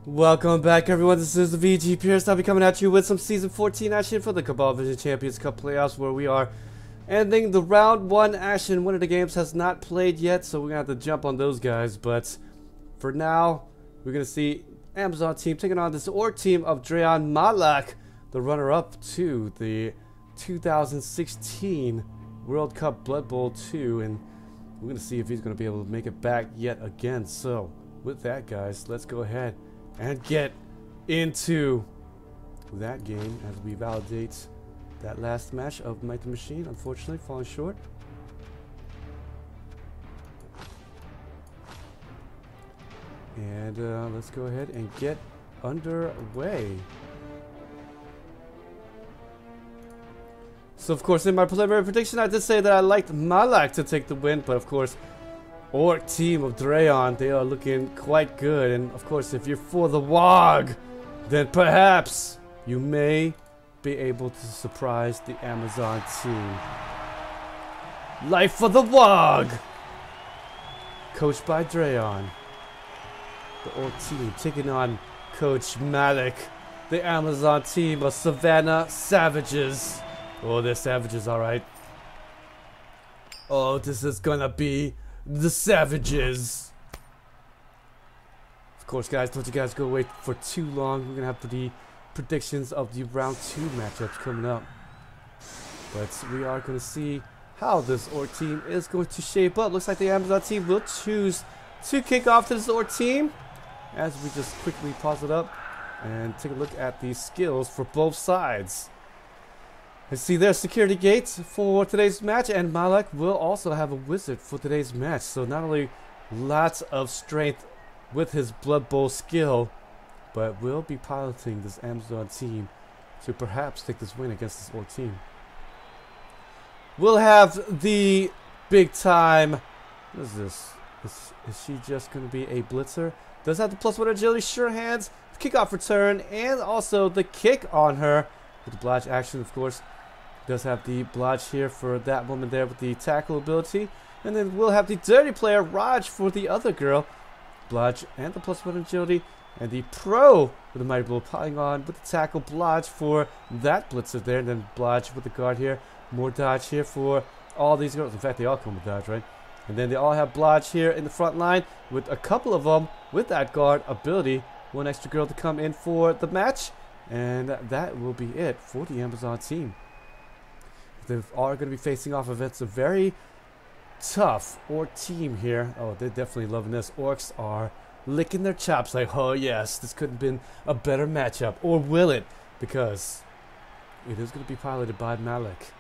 Welcome back, everyone. This is the VG Pierce. I'll be coming at you with some Season 14 action for the Cabal Vision Champions Cup playoffs, where we are ending the Round 1 action. One of the games has not played yet, so we're going to have to jump on those guys. But for now, we're going to see Amazon team taking on this Orc team of Dreon Mallak, the runner-up to the 2016 World Cup Blood Bowl 2. And we're going to see if he's going to be able to make it back yet again. So with that, guys, let's go ahead and get into that game as we validate that last match of Might the Machine, unfortunately falling short. And let's go ahead and get underway. So of course, in my preliminary prediction, I did say that I liked Mallak to take the win, but of course, Orc team of Dreon, they are looking quite good. And of course, if you're for the WOG, then perhaps you may be able to surprise the Amazon team. Life for the WOG! Coached by Dreon. The Orc team taking on Coach Mallak. The Amazon team of Savannah Savages. Oh, they're savages, alright. Oh, this is gonna be the Savages. Of course, guys, don't you guys go wait for too long. We're gonna have the predictions of the round 2 matchups coming up, but we are gonna see how this Orc team is going to shape up. Looks like the Amazon team will choose to kick off to this Orc team, as we just quickly pause it up and take a look at the skills for both sides. Let's see their security gates for today's match, and Mallak will also have a wizard for today's match. So not only lots of strength with his Blood Bowl skill, but will be piloting this Amazon team to perhaps take this win against this Orc team. We'll have the big time. What is this? Is she just going to be a blitzer? Does have the +1 agility, sure hands, kickoff return, and also the kick on her with the blodge action, of course. Does have the blodge here for that woman there with the tackle ability. And then we'll have the dirty player, Raj, for the other girl. Blodge and the +1 agility. And the pro with the mighty blow piling on with the tackle, blodge for that blitzer there. And then blodge with the guard here. More dodge here for all these girls. In fact, they all come with dodge, right? And then they all have blodge here in the front line with a couple of them with that guard ability. One extra girl to come in for the match. And that will be it for the Amazon team. They are going to be facing off against a very tough Orc team here. Oh, they're definitely loving this. Orcs are licking their chops like, oh yes, this couldn't have been a better matchup. Or will it? Because it is going to be piloted by Mallak.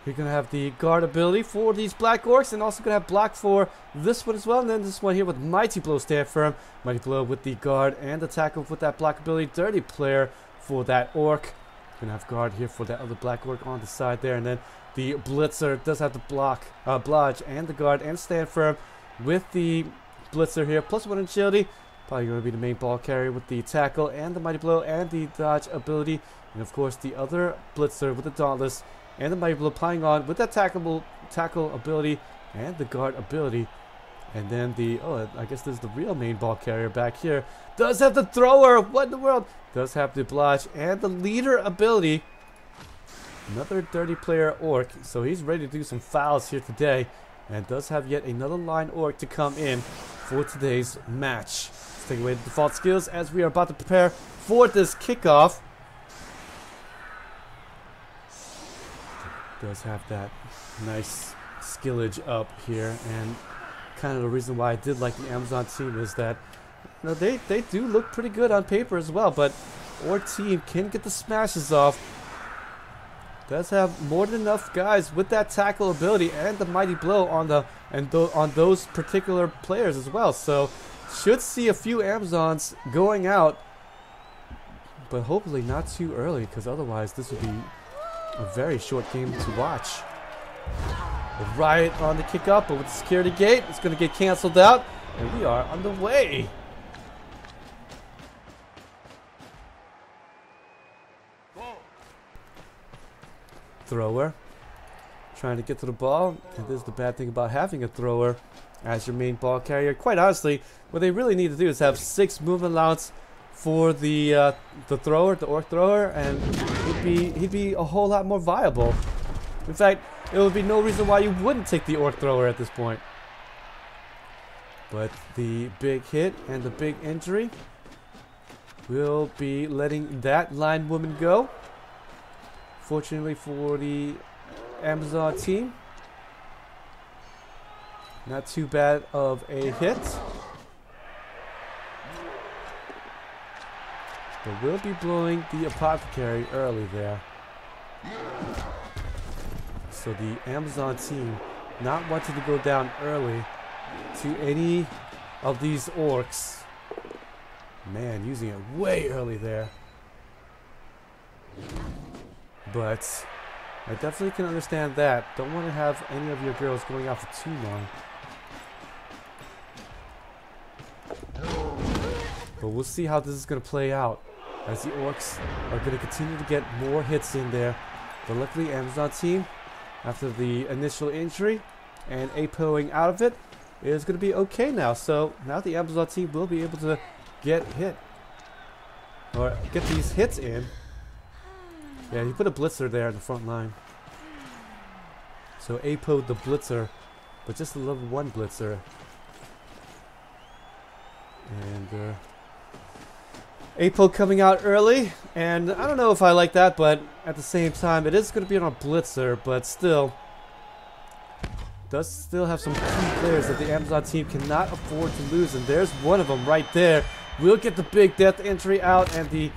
You're going to have the guard ability for these black Orcs, and also going to have block for this one as well. And then this one here with Mighty Blow, stand firm. Mighty Blow with the guard and the tackle with that block ability. Dirty player for that Orc. Gonna have guard here for that other black Orc on the side there, and then the blitzer does have the block, blodge and the guard and stand firm with the blitzer here. +1 agility, probably gonna be the main ball carrier with the tackle and the mighty blow and the dodge ability, and of course the other blitzer with the dauntless and the mighty blow piling on with that tackle ability and the guard ability. And then the, I guess this is the real main ball carrier back here. Does have the thrower. What in the world? Does have the blodge and the leader ability. Another dirty player Orc. So he's ready to do some fouls here today. And does have yet another line Orc to come in for today's match. Let's take away the default skills as we are about to prepare for this kickoff. Does have that nice skillage up here, and kind of the reason why I did like the Amazon team is that, you know, they do look pretty good on paper as well, but Orc team can get the smashes off. Does have more than enough guys with that tackle ability and the mighty blow on the on those particular players as well. So should see a few Amazons going out, but hopefully not too early, because otherwise this would be a very short game to watch. Right on the kickoff, but with the security gate, it's going to get canceled out, and we are on the way. Thrower trying to get to the ball, and this is the bad thing about having a thrower as your main ball carrier. Quite honestly, what they really need to do is have 6 movement allowance for the thrower, the orc thrower, and he'd be a whole lot more viable. In fact, there would be no reason why you wouldn't take the orc thrower at this point. But the big hit and the big injury will be letting that line woman go. Fortunately for the Amazon team, not too bad of a hit. But we'll be blowing the apothecary early there. So the Amazon team not wanting to go down early to any of these orcs. Man, using it way early there. But I definitely can understand that. Don't want to have any of your girls going out for too long. But we'll see how this is going to play out, as the orcs are going to continue to get more hits in there. But luckily, Amazon team, after the initial injury and APOing out of it, is going to be okay now. So now the Amazon team will be able to get hit, or get these hits in. Yeah, he put a blitzer there in the front line. So APO'd the blitzer, but just a level 1 blitzer. And APO coming out early, and I don't know if I like that, but at the same time, it is going to be on a blitzer, but still, does still have some key players that the Amazon team cannot afford to lose, and there's one of them right there. We'll get the big death injury out, and the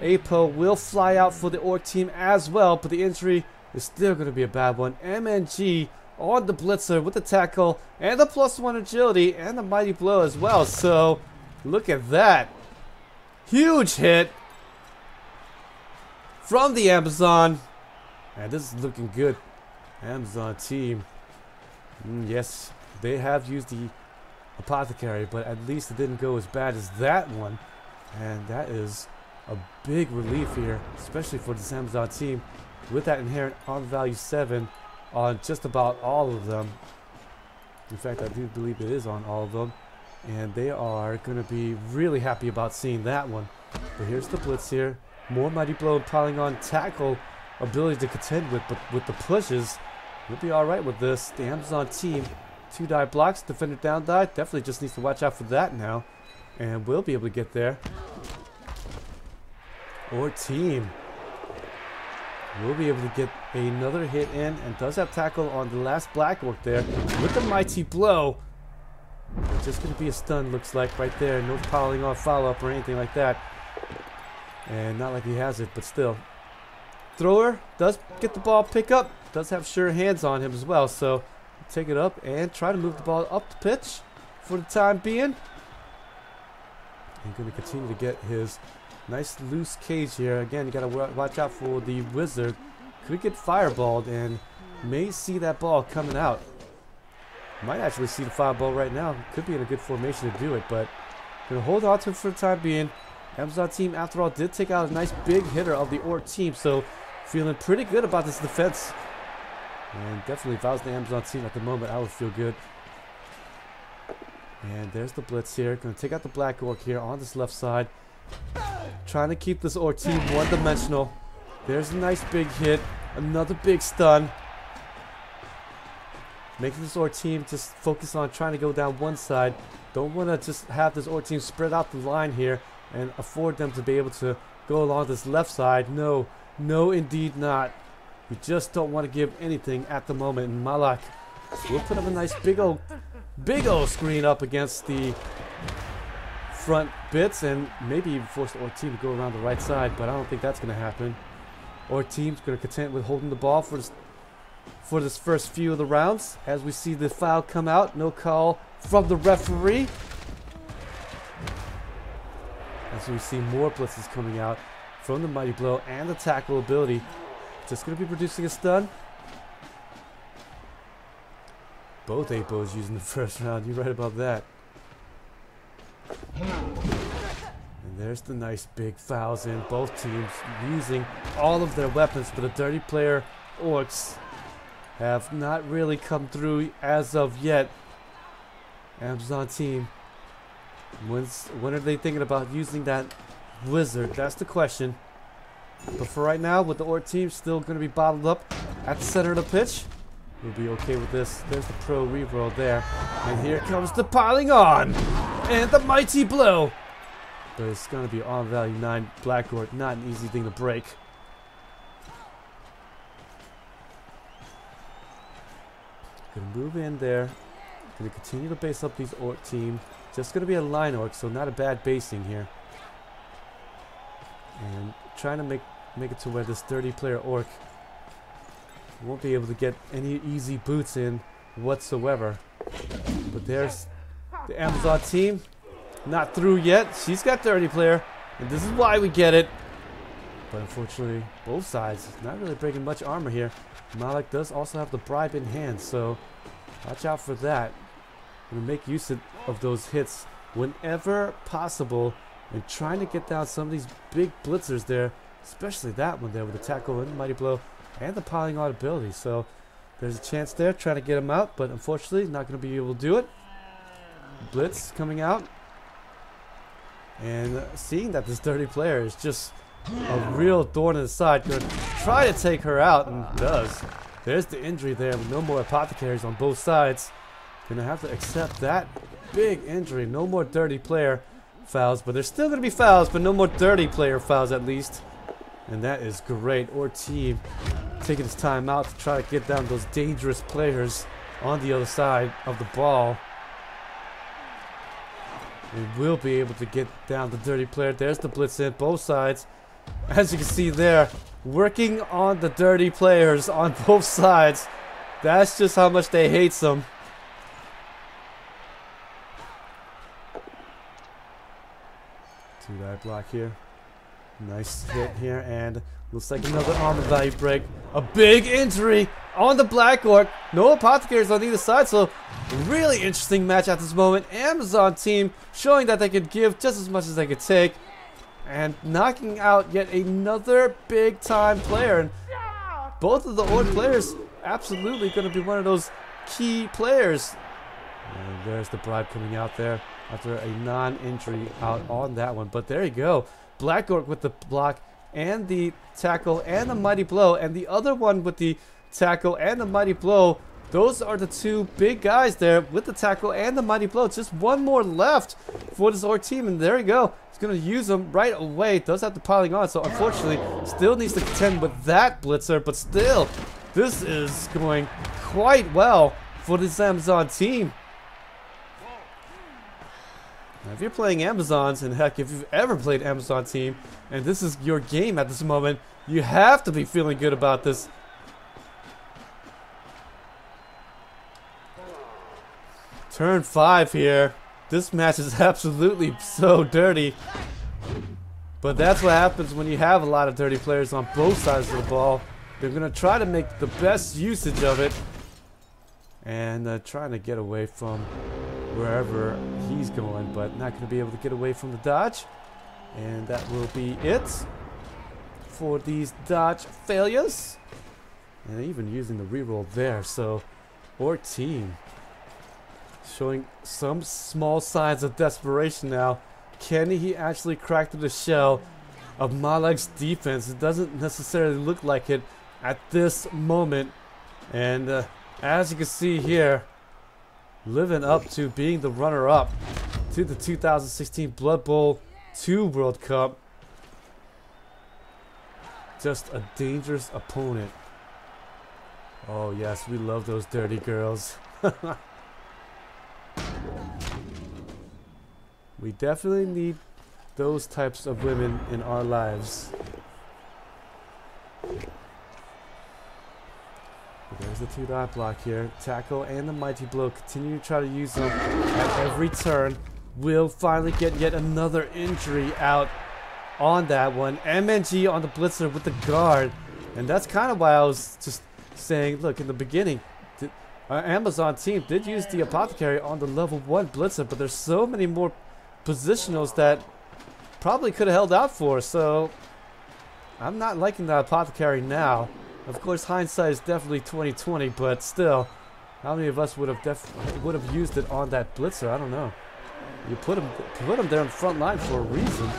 APO will fly out for the orc team as well, but the injury is still going to be a bad one. MNG on the blitzer with the tackle, and the +1 agility, and the mighty blow as well. So, look at that. Huge hit from the Amazon, and this is looking good. Amazon team, yes, they have used the apothecary, but at least it didn't go as bad as that one, and that is a big relief here, especially for this Amazon team, with that inherent armor value 7 on just about all of them. In fact, I do believe it is on all of them. And they are going to be really happy about seeing that one. But here's the blitz here. More mighty blow and piling on tackle ability to contend with, but with the pushes, we'll be alright with this. The Amazon team, 2 die blocks, defender down die. Definitely just needs to watch out for that now. And we'll be able to get there. Or team will be able to get another hit in, and does have tackle on the last black orc there with the mighty blow. It's just going to be a stun, looks like, right there. No piling on follow-up or anything like that. And not like he has it, but still. Thrower does get the ball pick up. Does have sure hands on him as well. So, take it up and try to move the ball up the pitch for the time being. And going to continue to get his nice loose cage here. Again, you got to watch out for the wizard. Could get fireballed and may see that ball coming out. Might actually see the fireball right now. Could be in a good formation to do it, but gonna hold on to it for the time being. Amazon team, after all, did take out a nice big hitter of the orc team, so feeling pretty good about this defense. And definitely, if I was the Amazon team at the moment, I would feel good. And there's the blitz here. Gonna take out the black orc here on this left side. Trying to keep this orc team one-dimensional. There's a nice big hit. Another big stun. Making this orc team just focus on trying to go down one side. Don't want to just have this orc team spread out the line here and afford them to be able to go along this left side. No, no indeed not. We just don't want to give anything at the moment. And Mallak will put up a nice big old screen up against the front bits, and maybe even force the orc team to go around the right side, but I don't think that's going to happen. Orc team's going to content with holding the ball for this first few of the rounds. As we see the foul come out, no call from the referee. As we see more blitzes coming out from the mighty blow and the tackle ability. Just going to be producing a stun. Both APOs using the first round. You're right about that. And there's the nice big fouls in. Both teams using all of their weapons, but the dirty player orcs have not really come through as of yet. Amazon team, when are they thinking about using that Wizard? That's the question. But for right now, with the Orc team still going to be bottled up at the center of the pitch, we'll be okay with this. There's the pro reroll there. And here comes the piling on. And the mighty blow. But it's going to be on value 9 Black Orc. Not an easy thing to break. Gonna move in there. Gonna continue to base up these Orc team. Just gonna be a line Orc, so not a bad basing here. And trying to make it to where this 30-player Orc won't be able to get any easy boots in whatsoever. But there's the Amazon team. Not through yet. She's got 30-player. And this is why we get it. But unfortunately, both sides not really breaking much armor here. Mallak does also have the bribe in hand, so watch out for that. We'll make use of those hits whenever possible and trying to get down some of these big blitzers there, especially that one there with the tackle and the mighty blow and the piling on ability. So there's a chance there trying to get him out, but unfortunately not going to be able to do it. Blitz coming out. And seeing that this 30-player is just a real thorn in the side, going to try to take her out, and does. There's the injury there with no more apothecaries on both sides. Gonna have to accept that big injury. No more 30-player fouls, but there's still gonna be fouls, but no more 30-player fouls at least. And that is great. Or team taking its time out to try to get down those dangerous players on the other side of the ball. And we'll be able to get down the 30-player. There's the blitz in both sides. As you can see there, working on the dirty players on both sides. That's just how much they hate them. Two-die block here. Nice hit here, and looks like another armor value break. A big injury on the Black Orc. No apothecaries on either side, so really interesting match at this moment. Amazon team showing that they could give just as much as they could take. And knocking out yet another big time player. And both of the Orc players absolutely going to be one of those key players. And there's the bribe coming out there after a non-injury out on that one. But there you go. Black Orc with the block and the tackle and the mighty blow. And the other one with the tackle and the mighty blow. Those are the two big guys there with the tackle and the mighty blow. Just one more left for this Orc team. And there you go. He's going to use them right away. Does have the piling on. So unfortunately, still needs to contend with that blitzer. But still, this is going quite well for this Amazon team. Now, if you're playing Amazons, and heck, if you've ever played Amazon team, and this is your game at this moment, you have to be feeling good about this. Turn 5 here. This match is absolutely so dirty. But that's what happens when you have a lot of dirty players on both sides of the ball. They're going to try to make the best usage of it. And trying to get away from wherever he's going, but not going to be able to get away from the dodge. And that will be it for these dodge failures. And even using the reroll there. So, Orc team showing some small signs of desperation now. Can he actually crack through the shell of Mallak's defense? It doesn't necessarily look like it at this moment. And as you can see here, living up to being the runner-up to the 2016 Blood Bowl 2 World Cup. Just a dangerous opponent. Oh yes, we love those dirty girls. We definitely need those types of women in our lives. There's the two-dot block here. Tackle and the mighty blow. Continue to try to use them at every turn. Will finally get yet another injury out on that one. MNG on the blitzer with the guard. And that's kind of why I was just saying, look, in the beginning, our Amazon team did use the apothecary on the level 1 blitzer, but there's so many more positionals that probably could have held out for. So I'm not liking the apothecary now. Of course, hindsight is definitely 20/20, but still, how many of us would have used it on that blitzer? I don't know. You put him there in the front line for a reason.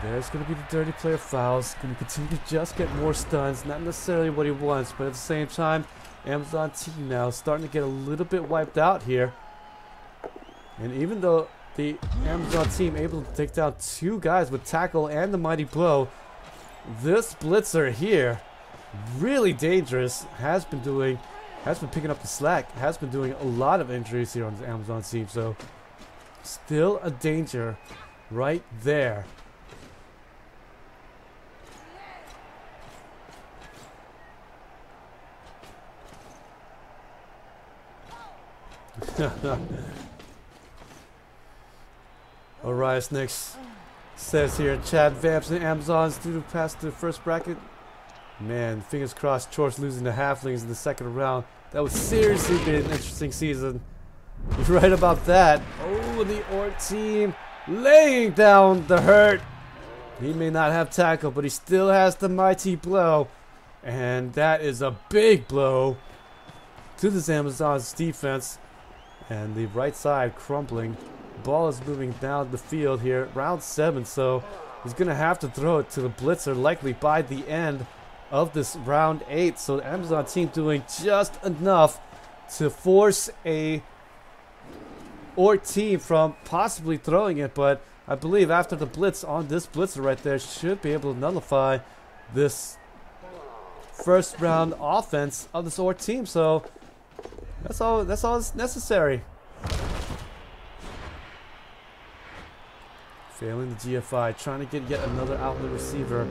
There's going to be the dirty player fouls. Going to continue to just get more stuns. Not necessarily what he wants, but at the same time, Amazon team now starting to get a little bit wiped out here. And even though the Amazon team able to take down 2 guys with tackle and the mighty blow, this blitzer here, really dangerous, has been picking up the slack, has been doing a lot of injuries here on the Amazon team. So still a danger right there. Alright, next says here, Chad Vamps and Amazons due to pass the first bracket. Man, fingers crossed Chor's losing the halflings in the second round. That would seriously be an interesting season. You're right about that. Oh, the Orc team laying down the hurt. He may not have tackle, but he still has the mighty blow. And that is a big blow to this Amazon's defense. And the right side crumbling. Ball is moving down the field here. Round 7, so he's going to have to throw it to the blitzer likely by the end of this round 8. So the Amazon team doing just enough to force a Orc team from possibly throwing it. But I believe after the blitz on this blitzer right there should be able to nullify this first round offense of this Orc team. So that's all that's necessary. Failing the GFI, trying to get yet another outlet receiver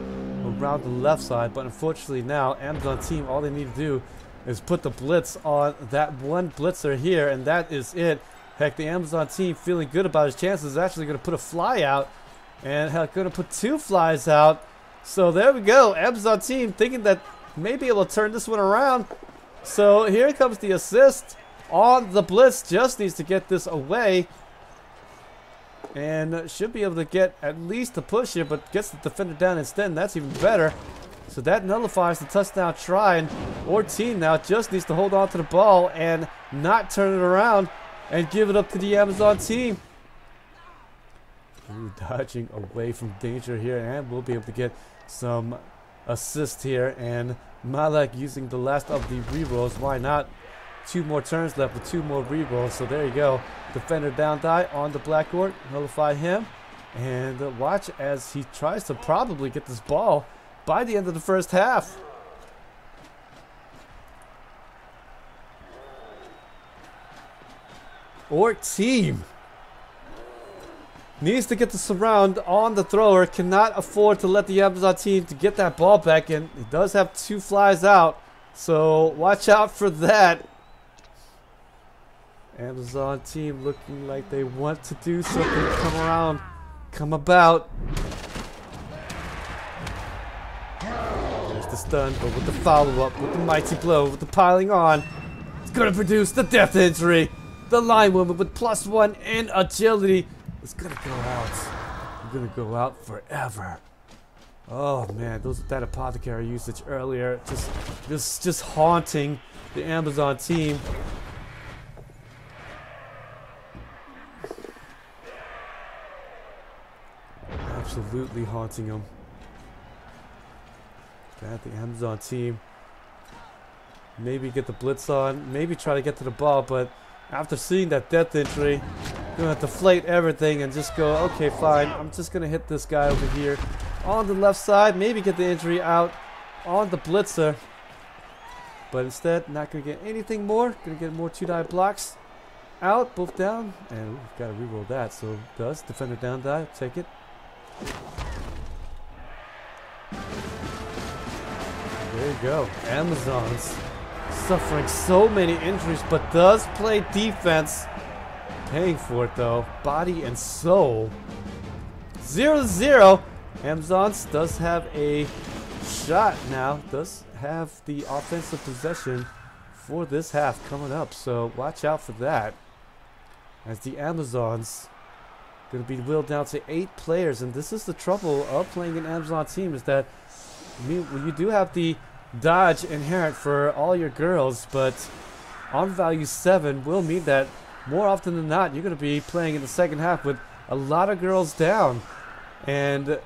around the left side, but unfortunately now Amazon team, all they need to do is put the blitz on that one blitzer here, and that is it. Heck, the Amazon team feeling good about his chances is actually going to put a fly out, and heck, going to put 2 flies out. So there we go. Amazon team thinking that may be able to turn this one around. So here comes the assist on the blitz. Just needs to get this away. And should be able to get at least a push here, but gets the defender down instead, and that's even better. So that nullifies the touchdown try, and our team now just needs to hold on to the ball and not turn it around and give it up to the Amazon team. Ooh, dodging away from danger here, and we'll be able to get some assist here. And Mallak using the last of the rerolls. Why not? 2 more turns left with 2 more rerolls. So there you go. Defender down die on the Black Orc. Nullify him. And watch as he tries to probably get this ball by the end of the first half. Orc team needs to get the surround on the thrower. Cannot afford to let the Amazon team to get that ball back in. He does have 2 flies out, so watch out for that. Amazon team looking like they want to do something. Come around, come about. There's the stun, but with the follow-up, with the mighty blow, with the piling on, it's gonna produce the death injury. The line woman with +1 in agility is gonna go out. You're gonna go out forever. Oh man, that apothecary usage earlier, just haunting the Amazon team. Absolutely haunting them. Got the Amazon team. Maybe get the blitz on, maybe try to get to the ball, but after seeing that death injury, you're gonna have to deflate everything and just go, okay, fine, I'm just gonna hit this guy over here on the left side, maybe get the injury out on the blitzer. But instead, not gonna get anything more. Gonna get more 2-die blocks out, both down, and we've got to reroll that. So does defender down die, take it. There you go. Amazons suffering so many injuries, but does play defense. Paying for it though, body and soul. 0-0. Amazons does have a shot now. Does have the offensive possession for this half coming up. So watch out for that. As the Amazons going to be whittled down to 8 players, and this is the trouble of playing an Amazon team, is that you do have the dodge inherent for all your girls, but on value 7 will mean that more often than not you're going to be playing in the second half with a lot of girls down, and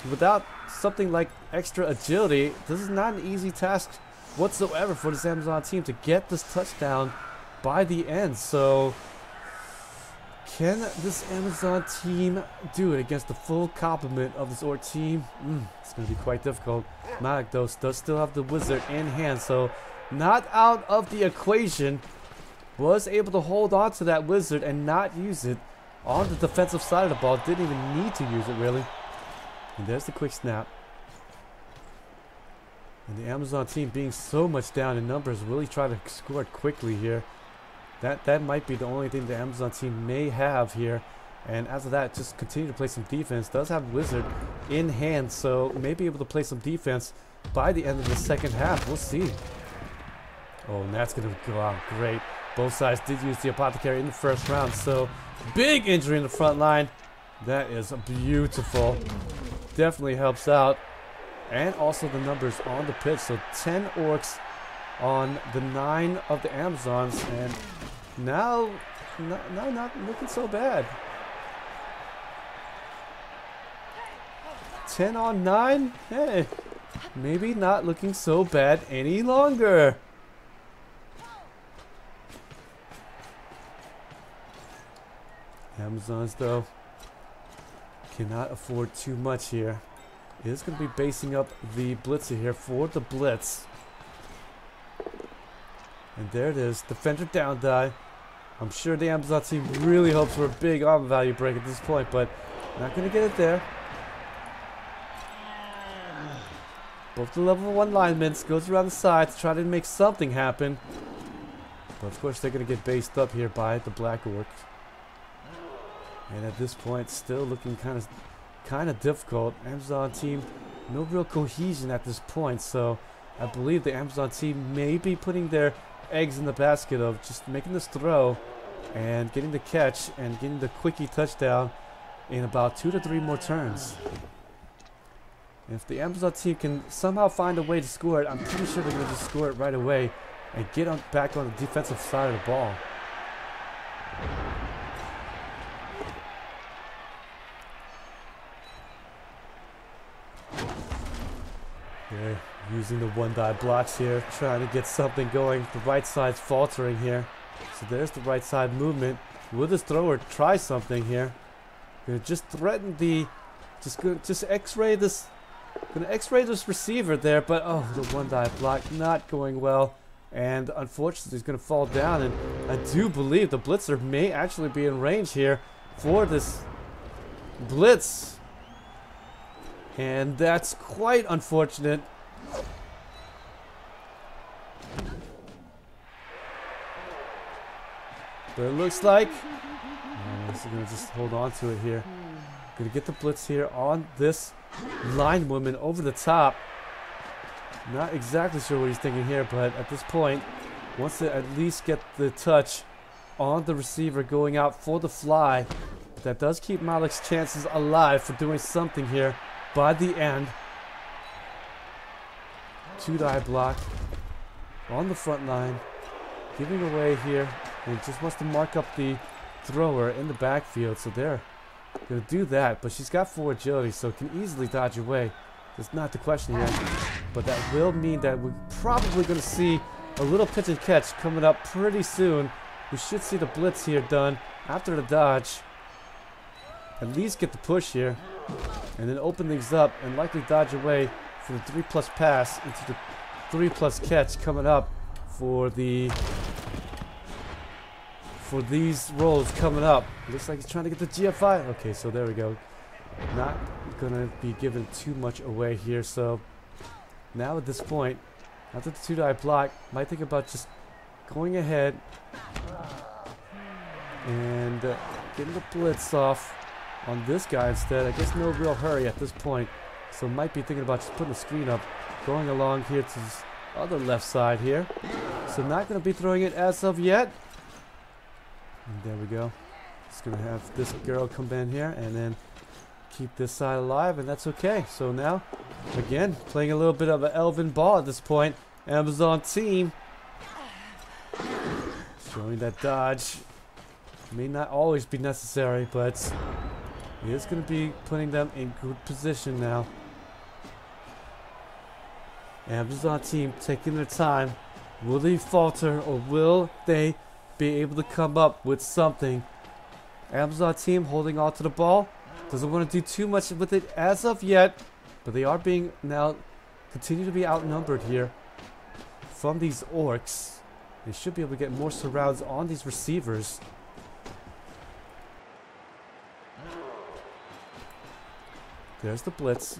without something like extra agility, this is not an easy task whatsoever for this Amazon team to get this touchdown by the end. So can this Amazon team do it against the full complement of this Orc team? It's going to be quite difficult. Mallak, though, does still have the Wizard in hand, so not out of the equation. Was able to hold on to that Wizard and not use it on the defensive side of the ball. Didn't even need to use it, really. And there's the quick snap. And the Amazon team being so much down in numbers, really try to score quickly here. That might be the only thing the Amazon team may have here. And after that, just continue to play some defense. Does have Wizard in hand, so may be able to play some defense by the end of the second half. We'll see. Oh, and that's going to go out great. Both sides did use the Apothecary in the first round, so big injury in the front line. That is beautiful. Definitely helps out. And also the numbers on the pitch. So 10 Orcs on the 9 of the Amazons, and now not looking so bad. 10 on 9? Hey, maybe not looking so bad any longer. Amazons, though, cannot afford too much here. It is going to be basing up the blitzer here for the blitz. And there it is, defender down die. I'm sure the Amazon team really hopes for a big armor value break at this point, but not going to get it there. Both the level 1 linemen goes around the side to try to make something happen. But of course they're going to get based up here by the Black Orc. And at this point, still looking kind of difficult. Amazon team, no real cohesion at this point, so I believe the Amazon team may be putting their eggs in the basket of just making this throw and getting the catch and getting the quickie touchdown in about 2 to 3 more turns. And if the Amazon team can somehow find a way to score it, I'm pretty sure they're going to just score it right away and get back on the defensive side of the ball. They're using the 1-die blocks here, trying to get something going. The right side's faltering here. So there's the right side movement. Will this thrower try something here? Gonna just threaten the... Just X-ray this... Gonna X-ray this receiver there, but oh, the 1-die block not going well. And unfortunately, he's gonna fall down. And I do believe the blitzer may actually be in range here for this blitz. And that's quite unfortunate. But it looks like he's going to just hold on to it here. Going to get the blitz here on this linewoman over the top. Not exactly sure what he's thinking here, but at this point, wants to at least get the touch on the receiver going out for the fly. But that does keep Mallak's chances alive for doing something here by the end. 2-die block on the front line, giving away here, and just wants to mark up the thrower in the backfield. So they're gonna do that, but she's got 4 agility, so can easily dodge away. That's not the question here, but that will mean that we're probably gonna see a little pitch and catch coming up pretty soon. We should see the blitz here done after the dodge. At least get the push here, and then open things up and likely dodge away for the 3+ pass into the 3+ catch coming up for these rolls coming up. Looks like he's trying to get the GFI. Okay, so there we go. Not gonna be giving too much away here. So now at this point, after the 2-die block, might think about just going ahead and getting the blitz off on this guy instead. I guess no real hurry at this point, so might be thinking about just putting a screen up, going along here to this other left side here. So not going to be throwing it as of yet. And there we go. Just going to have this girl come in here and then keep this side alive, and that's okay. So now, again, playing a little bit of an elven ball at this point. Amazon team showing that dodge may not always be necessary, but He is going to be putting them in good position now. Amazon team taking their time. Will they falter or will they be able to come up with something? Amazon team holding on to the ball. Doesn't want to do too much with it as of yet. But they are being now continue to be outnumbered here from these orcs. They should be able to get more surrounds on these receivers. There's the blitz.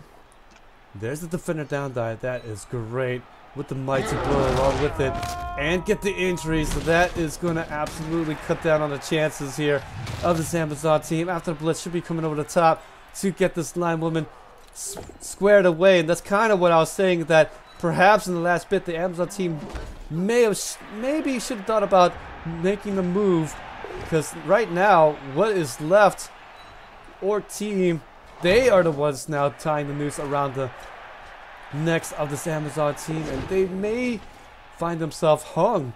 There's the defender down dive. That is great. With the mighty blow along with it. And get the injuries. So that is going to absolutely cut down on the chances here of this Amazon team. After the blitz should be coming over the top to get this linewoman squared away. And that's kind of what I was saying, that perhaps in the last bit the Amazon team maybe should have thought about making the move. Because right now, what is left, Orc team, they are the ones now tying the noose around the necks of this Amazon team, and they may find themselves hung.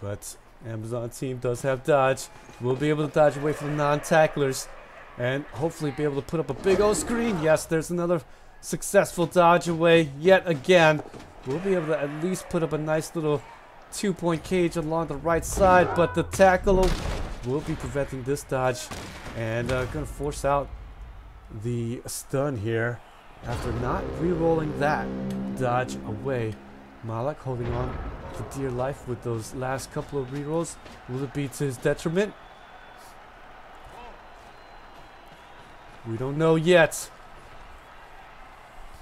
But Amazon team does have dodge. We'll be able to dodge away from the non-tacklers and hopefully be able to put up a big old screen. Yes, there's another successful dodge away yet again. We'll be able to at least put up a nice little 2-point cage along the right side, but the tackle will be preventing this dodge and going to force out the stun here after not re-rolling that dodge away. Mallak holding on for dear life with those last couple of re-rolls. Will it be to his detriment? We don't know yet.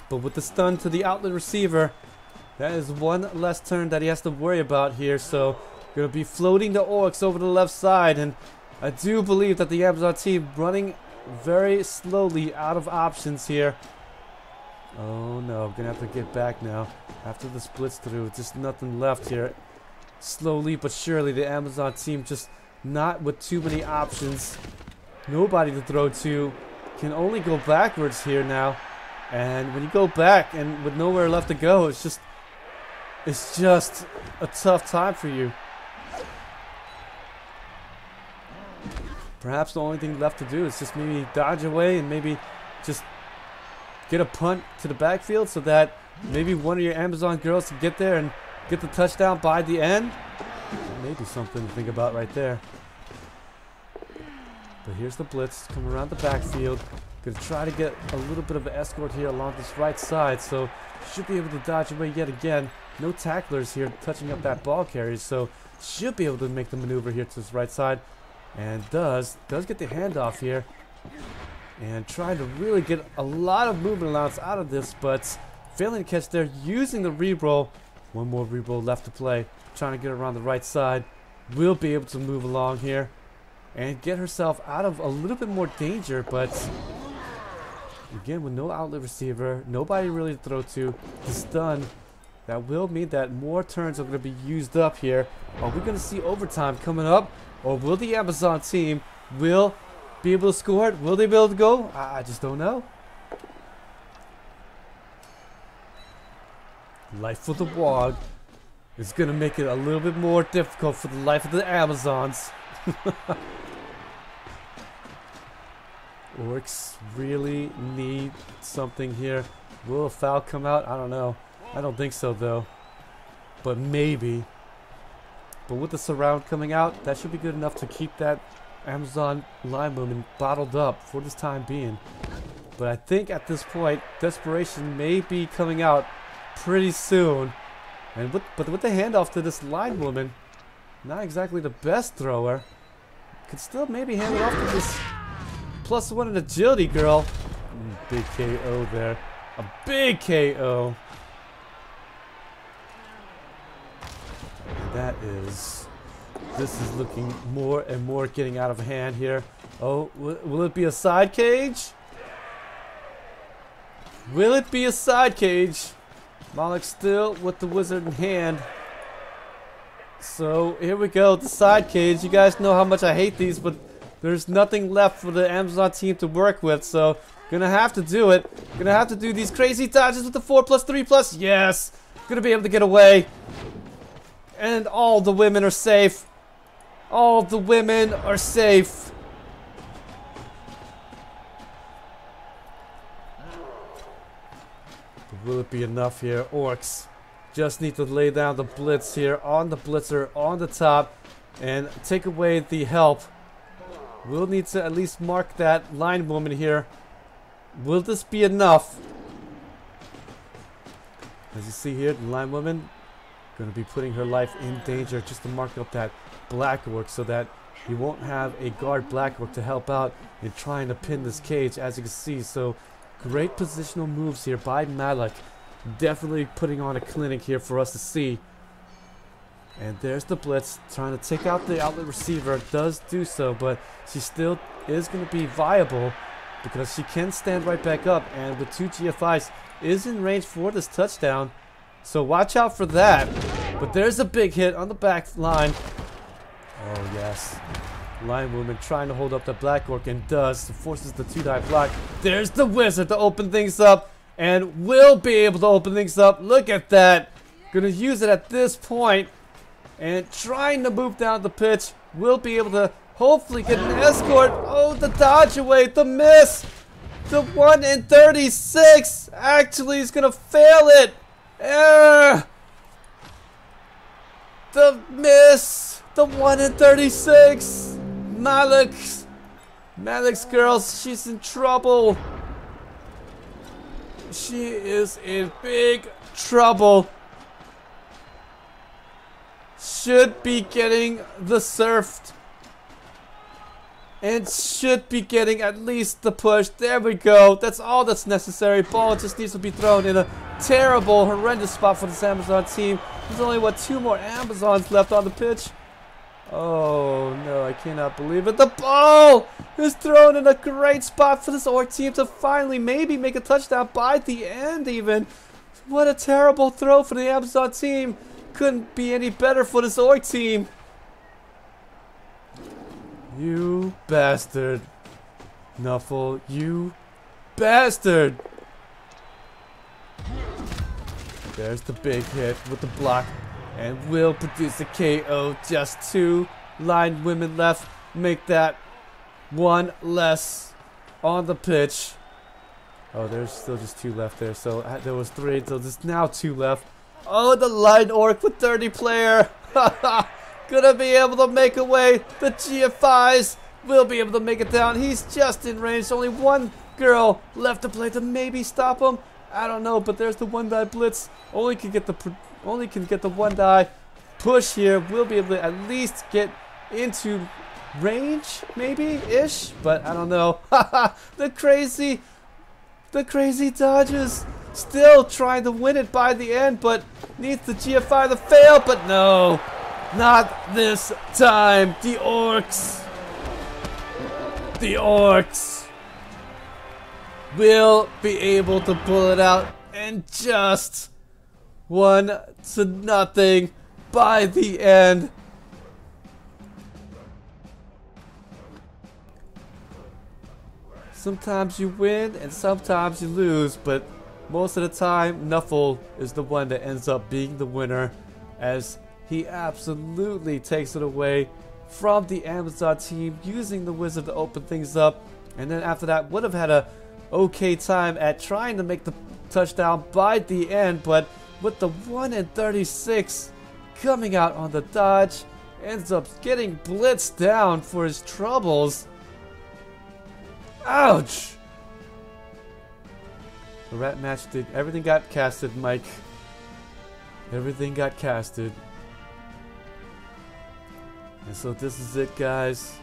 But with the stun to the outlet receiver, that is one less turn that he has to worry about here. So going to be floating the orcs over the left side, and I do believe that the Amazon team running very slowly out of options here. Oh no, I'm gonna have to get back now after the splits through. Just nothing left here. Slowly but surely the Amazon team just not with too many options. Nobody to throw to. Can only go backwards here now. And when you go back and with nowhere left to go, it's just a tough time for you. Perhaps the only thing left to do is just maybe dodge away and maybe just get a punt to the backfield so that maybe one of your Amazon girls can get there and get the touchdown by the end. Maybe something to think about right there. But here's the blitz coming around the backfield. Gonna try to get a little bit of an escort here along this right side, so should be able to dodge away yet again. No tacklers here touching up that ball carrier, so should be able to make the maneuver here to his right side. And does get the handoff here. And trying to really get a lot of movement allowance out of this, but failing to catch there, using the reroll. One more reroll left to play. Trying to get around the right side. Will be able to move along here and get herself out of a little bit more danger, but again, with no outlet receiver, nobody really to throw to, the stun, that will mean that more turns are going to be used up here. Are we going to see overtime coming up? Or will the Amazon team be able to score it? Will they be able to go? I just don't know. Life for the Wog is going to make it a little bit more difficult for the life of the Amazons. Orcs really need something here. Will a foul come out? I don't know. I don't think so though. But maybe. But with the surround coming out, that should be good enough to keep that Amazon linewoman bottled up for this time being. But I think at this point, desperation may be coming out pretty soon. And but with the handoff to this linewoman, not exactly the best thrower, could still maybe hand it off to this +1 in agility girl. Big KO there. A big KO. This is looking more and more getting out of hand here. Oh, will it be a side cage? Will it be a side cage? Mallak still with the wizard in hand. So here we go, the side cage. You guys know how much I hate these, but there's nothing left for the Amazon team to work with, so gonna have to do it. Gonna have to do these crazy dodges with the 4+3+. Yes! Gonna be able to get away. And all the women are safe. All the women are safe. Will it be enough here? Orcs just need to lay down the blitz here on the blitzer on the top and take away the help. We'll need to at least mark that line woman here. Will this be enough? As you see here, the line woman going to be putting her life in danger just to mark up that black orc so that he won't have a guard black orc to help out in trying to pin this cage, as you can see. So great positional moves here by Mallak. Definitely putting on a clinic here for us to see. And there's the blitz trying to take out the outlet receiver. Does do so, but she still is going to be viable because she can stand right back up, and with 2 GFIs is in range for this touchdown. So watch out for that. But there's a big hit on the back line. Oh yes, line woman trying to hold up the black orc, and does. Forces the 2-die block. There's the wizard to open things up, and will be able to open things up. Look at that. Gonna use it at this point, and trying to move down the pitch. Will be able to hopefully get an escort. Oh, the dodge away, the miss. The 1 in 36 actually is gonna fail it. The miss. The 1 in 36. Mallak's girls, she's in trouble. She is in big trouble. Should be getting the surfed. And should be getting at least the push. There we go. That's all that's necessary. Ball just needs to be thrown in a terrible, horrendous spot for this Amazon team. There's only, what, 2 more Amazons left on the pitch. Oh, no, I cannot believe it. The ball is thrown in a great spot for this Orc team to finally maybe make a touchdown by the end even. What a terrible throw for the Amazon team. Couldn't be any better for this Orc team. You bastard. Nuffle, you bastard. There's the big hit with the block, and will produce a KO. Just 2 line women left. Make that 1 less on the pitch. Oh, there's still just 2 left there. So there was 3, so there's now 2 left. Oh, the line orc with 30 player. Gonna be able to make away. The GFIs will be able to make it down. He's just in range. Only 1 girl left to play to maybe stop him. I don't know, but there's the 1-die blitz. Only can get the 1-die push here. We'll be able to at least get into range, maybe ish, but I don't know. the crazy dodges. Still trying to win it by the end, but needs the GFI to fail. But no, not this time. The Orcs will be able to pull it out, and just 1-0 by the end. Sometimes you win and sometimes you lose, but most of the time Nuffle is the one that ends up being the winner, as he absolutely takes it away from the Amazon team, using the wizard to open things up. And then after that would have had a okay time at trying to make the touchdown by the end, but with the 1 in 36 coming out on the dodge, ends up getting blitzed down for his troubles. Ouch! The rat match did, everything got casted, Mike. Everything got casted. And so this is it, guys.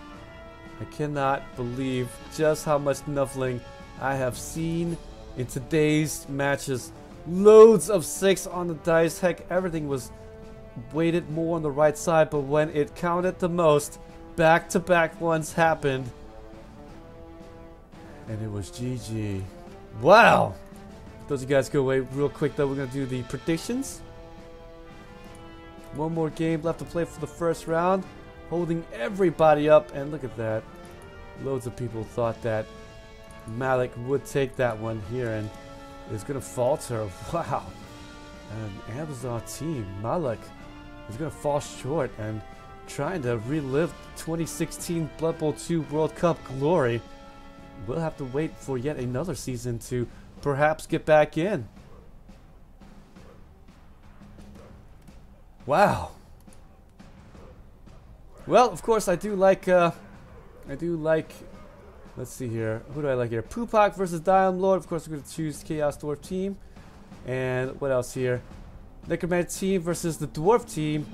I cannot believe just how much nuffling I have seen in today's matches. Loads of 6 on the dice. Heck, everything was weighted more on the right side, but when it counted the most, back-to-back ones happened. And it was GG. Wow! Those of you guys go away real quick though, we're going to do the predictions. 1 more game left to play for the first round. Holding everybody up, and look at that. Loads of people thought that Mallak would take that one here and is going to falter. Wow. An Amazon team, Mallak, is going to fall short and trying to relive 2016 Blood Bowl 2 World Cup glory. We'll have to wait for yet another season to perhaps get back in. Wow. Well, of course, I do like, let's see here. Who do I like here? Pupak versus Diam Lord. Of course, we're going to choose Chaos Dwarf team. And what else here? Necromantic team versus the Dwarf team.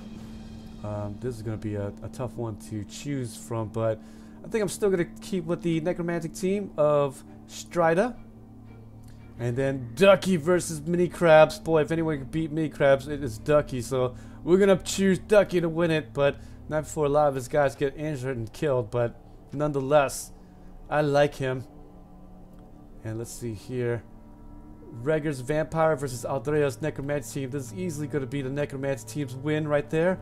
This is going to be a tough one to choose from, but I think I'm still going to keep with the Necromantic team of Strida. And then Ducky versus Mini Crabs. Boy, if anyone can beat Mini Crabs, it is Ducky. So we're going to choose Ducky to win it, but not before a lot of his guys get injured and killed. But nonetheless, I like him. And let's see here. Reger's Vampire versus Aldrea's Necromantic team. This is easily going to be the Necromantic team's win right there.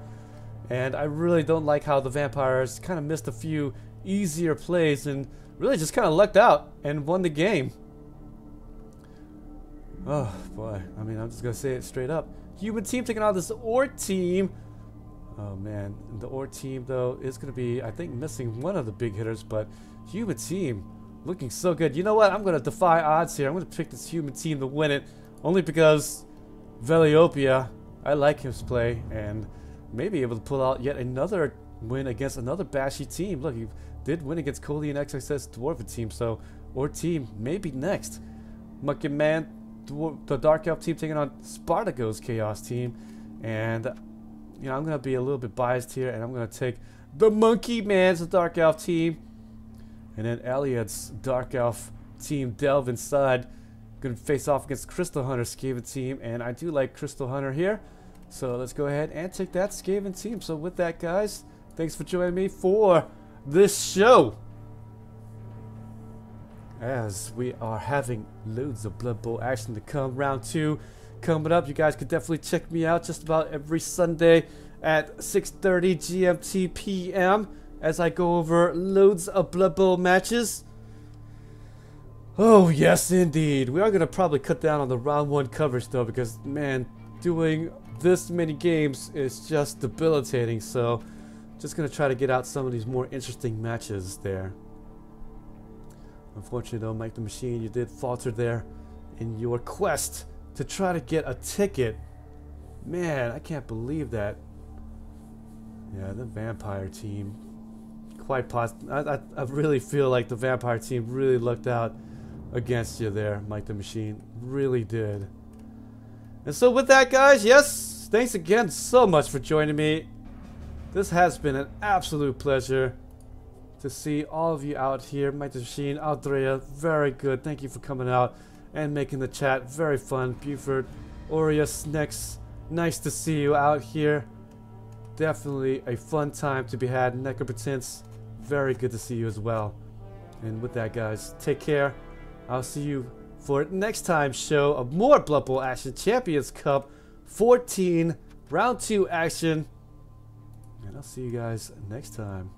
And I really don't like how the Vampires kind of missed a few easier plays and really just kind of lucked out and won the game. Oh boy, I mean, I'm just gonna say it straight up. Human team taking on this Orc team. Oh man, the Orc team though is gonna be, I think, missing one of the big hitters, but Human team looking so good. You know what? I'm gonna defy odds here. I'm gonna pick this Human team to win it, only because Veliopia, I like his play and maybe able to pull out yet another win against another bashy team. Look, he did win against Cody and XXS Dwarven team, so Orc team maybe next. Monkey Man, the Dark Elf team taking on Spartago's Chaos team, and you know, I'm gonna be a little bit biased here, and I'm gonna take the Monkey Man's Dark Elf team, and then Elliot's Dark Elf team Delve Inside gonna face off against Crystal Hunter Skaven team, and I do like Crystal Hunter here, so let's go ahead and take that Skaven team. So with that, guys, thanks for joining me for this show, as we are having loads of Blood Bowl action to come. Round 2 coming up. You guys could definitely check me out just about every Sunday at 6:30 GMT PM as I go over loads of Blood Bowl matches. Oh yes, indeed. We are going to probably cut down on the round 1 coverage though, because man, doing this many games is just debilitating. So just going to try to get out some of these more interesting matches there. Unfortunately though, Mike the Machine, you did falter there in your quest to try to get a ticket. Man, I can't believe that. Yeah, the Vampire team, quite possible. I really feel like the Vampire team really lucked out against you there, Mike the Machine. Really did. And so with that, guys, yes, thanks again so much for joining me. This has been an absolute pleasure to see all of you out here. Mike the Machine, Aldrea, very good. Thank you for coming out and making the chat very fun. Buford, Aureus, next, nice to see you out here. Definitely a fun time to be had. Necropotence, very good to see you as well. And with that, guys, take care. I'll see you for next time's show of more Blood Bowl action. Champions Cup 14 round 2 action. And I'll see you guys next time.